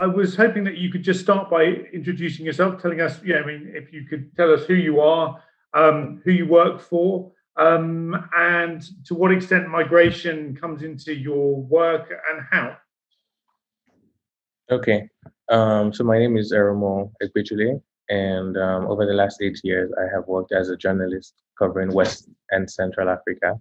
I was hoping that you could just start by introducing yourself, telling us, yeah, I mean, if you could tell us who you are, who you work for, and to what extent migration comes into your work and how. Okay. So my name is Eromo Egbejule, and over the last 8 years, I have worked as a journalist covering West and Central Africa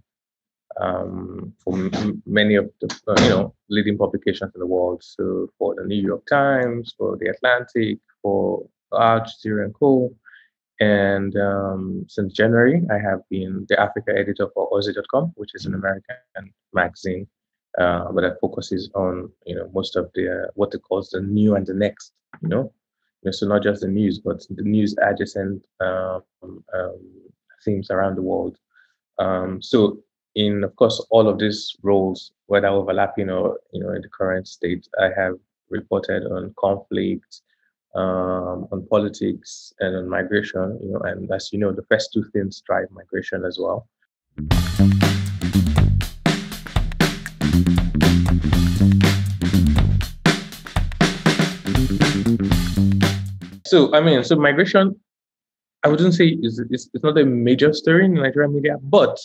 for many of the leading publications in the world. So for the New York Times, for the Atlantic, for Al Jazeera and Co. And since January, I have been the Africa editor for Aussie.com, which is an American magazine, but that focuses on most of the what it calls the new and the next. So not just the news, but the news adjacent themes around the world. So in of course all of these roles, whether overlapping or in the current state, I have reported on conflict, on politics, and on migration. And as you know, the first two things drive migration as well. So I mean, so migration, I wouldn't say it's not a major story in Nigerian media, but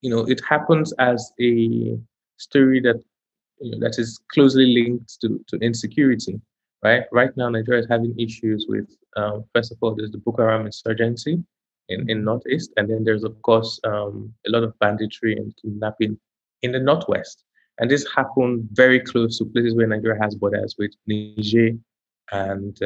it happens as a story that that is closely linked to insecurity. Right now, Nigeria is having issues with first of all, there's the Boko Haram insurgency in northeast, and then there's of course a lot of banditry and kidnapping in the northwest. And this happened very close to places where Nigeria has borders with Niger and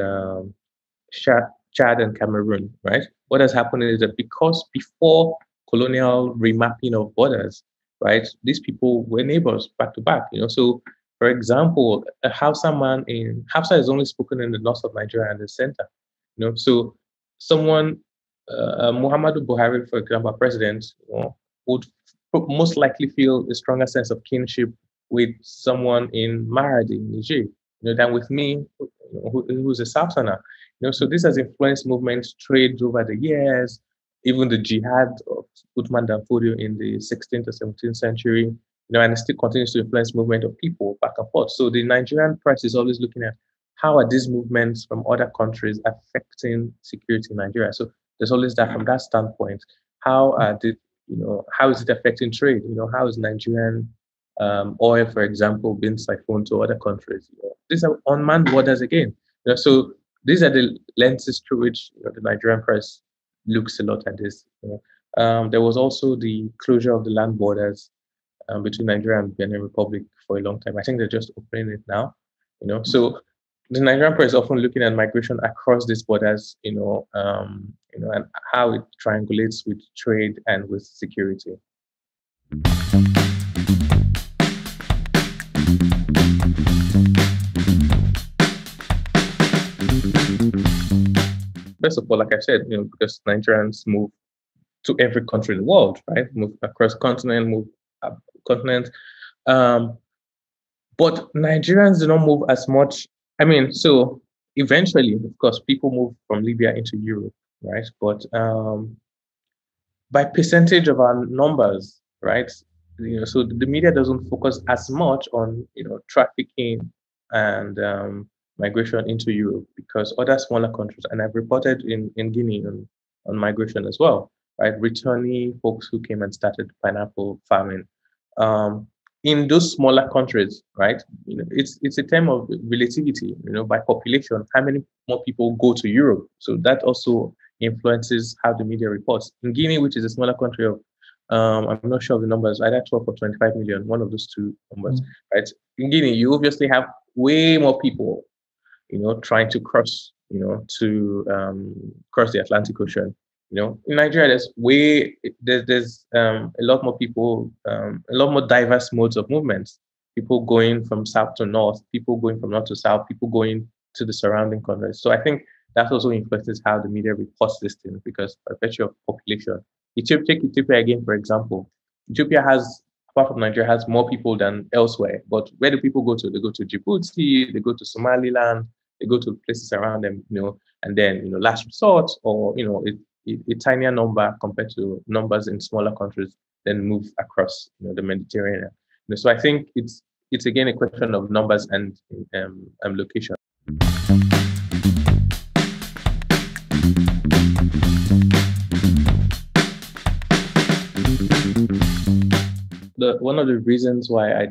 Chad and Cameroon, right? What has happened is that because before colonial remapping of borders, right, these people were neighbors back to back, So, for example, a Hausa man in Hausa is only spoken in the north of Nigeria and the center, So, someone, Muhammadu Buhari, for example, president, would most likely feel a stronger sense of kinship with someone in Maradi, Niger, than with me, who's a Southerner. So this has influenced movements, trades over the years, even the jihad of Uthman Danfodio in the 16th or 17th century, and it still continues to influence movement of people back and forth. So the Nigerian press is always looking at how are these movements from other countries affecting security in Nigeria. So there's always that from that standpoint. How are the, how is it affecting trade? How is Nigerian oil, for example, being siphoned to other countries? These are unmanned borders again. So these are the lenses through which the Nigerian press looks a lot at this. There was also the closure of the land borders between Nigeria and Benin Republic for a long time. I think they're just opening it now. So the Nigerian press is often looking at migration across these borders. And how it triangulates with trade and with security. First of all, like I said, because Nigerians move to every country in the world, right? Move across continent, move up continent. But Nigerians do not move as much. I mean, so eventually, of course, people move from Libya into Europe, right? But by percentage of our numbers, right? So the media doesn't focus as much on trafficking and migration into Europe because other smaller countries, and I've reported in Guinea on migration as well, right? Returning folks who came and started pineapple farming. In those smaller countries, right? It's a term of relativity. By population, how many more people go to Europe? So that also influences how the media reports. In Guinea, which is a smaller country of, I'm not sure of the numbers, either 12 or 25 million, one of those two numbers, right? In Guinea, you obviously have way more people, trying to cross, to cross the Atlantic Ocean. In Nigeria, there's a lot more people, a lot more diverse modes of movements. People going from south to north, people going from north to south, people going to the surrounding countries. So I think that also influences how the media reports this thing because by virtue of population. Take Ethiopia again, for example. Ethiopia has, apart from Nigeria, has more people than elsewhere. But where do people go to? They go to Djibouti, they go to Somaliland, they go to places around them, and then, last resort or, a tinier number compared to numbers in smaller countries then move across, the Mediterranean. So I think it's again a question of numbers and location. One of the reasons why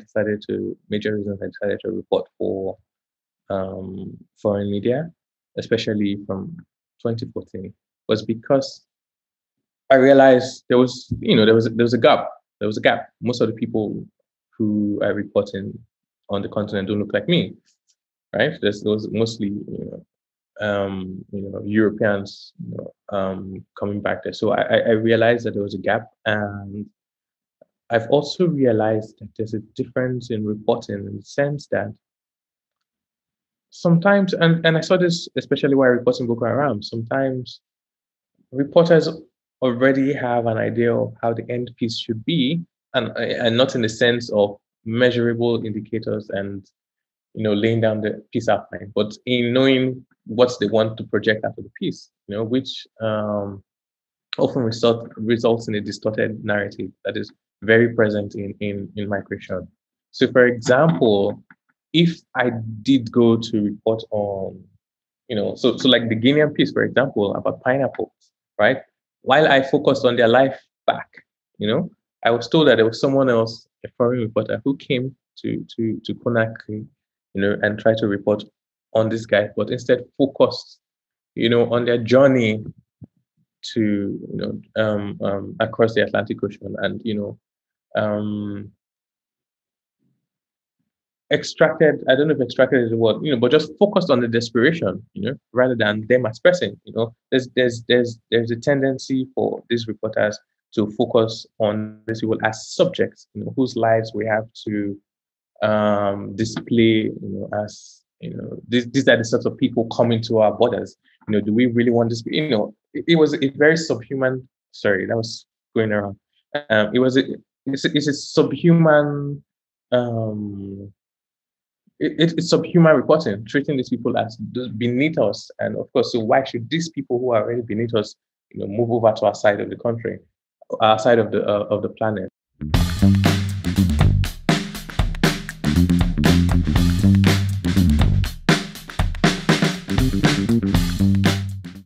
major reasons I decided to report for foreign media, especially from 2014, was because I realized there was a gap. There was a gap. Most of the people who are reporting on the continent don't look like me, right? There was mostly Europeans coming back there. So I realized that there was a gap, and I've also realized that there's a difference in reporting in the sense that sometimes, and I saw this especially while reporting Boko Haram, sometimes reporters already have an idea of how the end piece should be, and not in the sense of measurable indicators and laying down the piece outline, but in knowing what they want to project out of the piece, which often results in a distorted narrative that is very present in migration. So, for example, if I did go to report on, so like the Guinean piece, for example, about pineapples, right? While I focused on their life back, I was told that there was someone else, a foreign reporter, who came to Conakry, and tried to report on this guy, but instead focused, on their journey to across the Atlantic Ocean, and um, extracted. I don't know if extracted is the word, but just focused on the desperation, rather than them as person. There's a tendency for these reporters to focus on these people as subjects, whose lives we have to display, these are the sorts of people coming to our borders. Do we really want this? It was a very subhuman. Sorry, that was going around. It's a subhuman. Um, it's subhuman reporting, treating these people as beneath us, and of course, so why should these people who are already beneath us, move over to our side of the country, our side of the planet?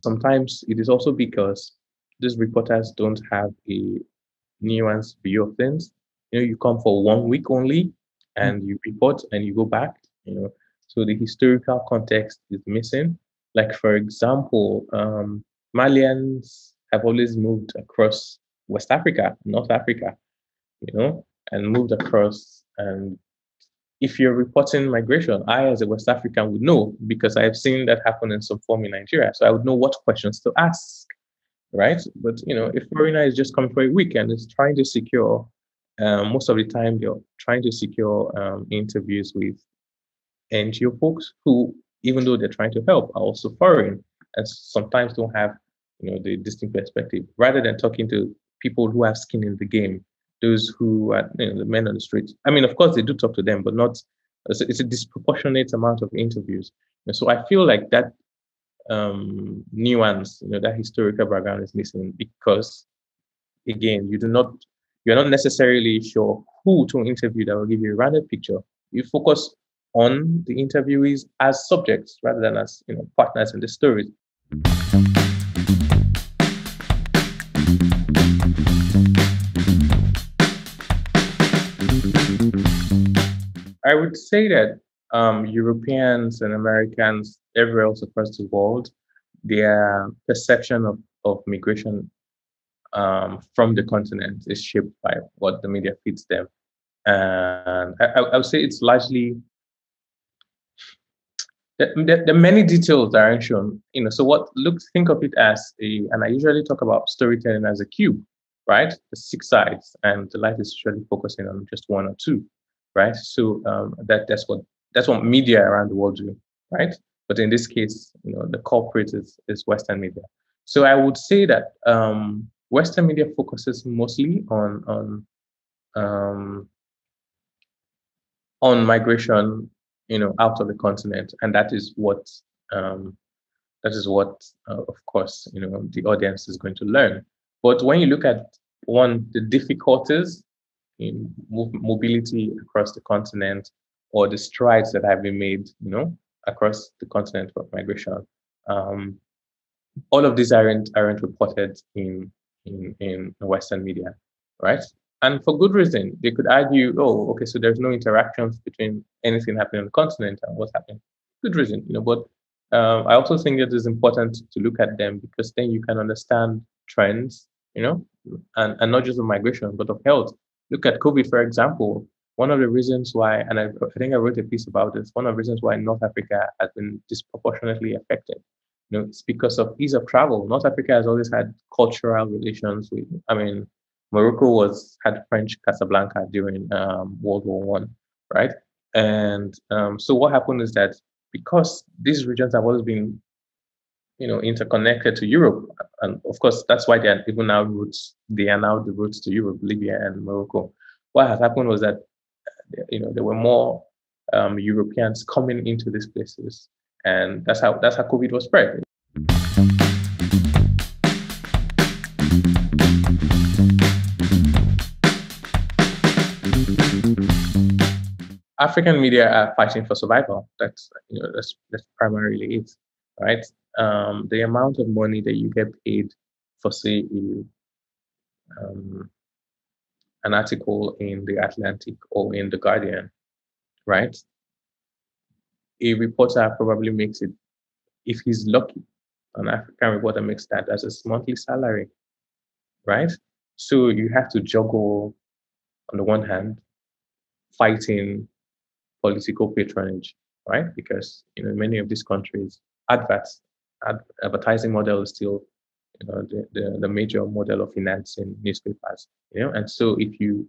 Sometimes it is also because these reporters don't have a nuanced view of things. You come for 1 week only and you report and you go back, so the historical context is missing. Like, for example, Malians have always moved across West Africa, North Africa, and moved across. And if you're reporting migration, I, as a West African, would know because I have seen that happen in some form in Nigeria. So I would know what questions to ask, right? But if foreigner is just coming for a week and is trying to secure, most of the time they're trying to secure interviews with NGO folks who, even though they're trying to help, are also foreign and sometimes don't have, the distinct perspective. Rather than talking to people who have skin in the game, those who are, the men on the street. I mean, of course, they do talk to them, but not. It's a disproportionate amount of interviews. And so I feel like that nuance, that historical background is missing because, again, you're not necessarily sure who to interview that will give you a rounded picture. You focus on the interviewees as subjects rather than as partners in the story. I would say that Europeans and Americans, everywhere else across the world, their perception of migration from the continent is shaped by what the media feeds them. And I would say it's largely the many details that aren't shown. So think of it as and I usually talk about storytelling as a cube, right? The 6 sides, and the life is usually focusing on just one or two, right? So that's what media around the world do, right? But in this case, the culprit is Western media. So I would say that Western media focuses mostly um, on migration, out of the continent, and um, of course, the audience is going to learn. But when you look at the difficulties in mobility across the continent, or the strides that have been made, across the continent for migration. Um, all of these aren't reported in Western media, right? And for good reason. They could argue, oh, okay, so there's no interactions between anything happening on the continent and what's happening. Good reason, but I also think it is important to look at them because then you can understand trends, and not just of migration, but of health. Look at COVID, for example. One of the reasons why, and I think I wrote a piece about this, one of the reasons why North Africa has been disproportionately affected, it's because of ease of travel. North Africa has always had cultural relations with, Morocco had French Casablanca during World War One, right? And so what happened is that because these regions have always been, interconnected to Europe, and of course that's why they are even now roots. They are now the roots to Europe, Libya and Morocco. What has happened was that, there were more Europeans coming into these places, and that's how COVID was spread. African media are fighting for survival. That's primarily it, right? The amount of money that you get paid for, say, an article in the Atlantic or in the Guardian, right? A reporter probably makes it, if he's lucky, an African reporter makes that as his monthly salary, right? So you have to juggle, on the one hand, fighting political patronage, right? Because in many of these countries, advertising model is still the major model of financing newspapers. And so if you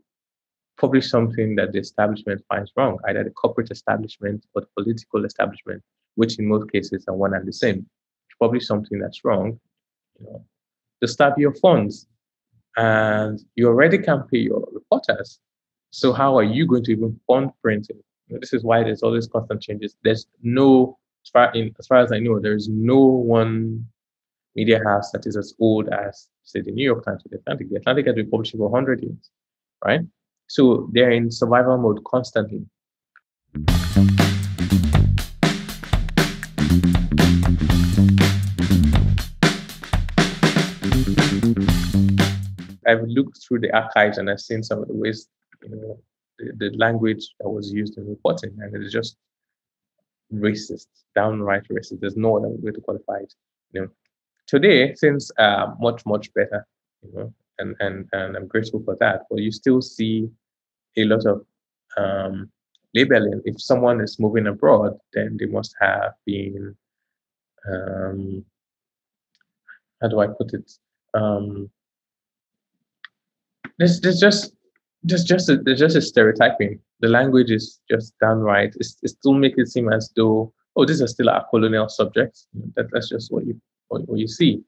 publish something that the establishment finds wrong, either the corporate establishment or the political establishment, which in most cases are one and the same, if you publish something that's wrong, they stop your funds, and you already can't pay your reporters. So how are you going to even fund printing? This is why there's always constant changes. There's no, as far as I know, there's no one media house that is as old as, say, the New York Times or the Atlantic. The Atlantic has been publishing for 100 years, right? So they're in survival mode constantly. I've looked through the archives and I've seen some of the ways, the language that was used in reporting, and it is just racist, downright racist. There's no other way to qualify it. Today, things are much, much better, and I'm grateful for that. But you still see a lot of labeling. If someone is moving abroad, then they must have been, how do I put it? There's just a stereotyping. The language is just downright. It still makes it seem as though, oh, these are still our colonial subjects. That's just what you see.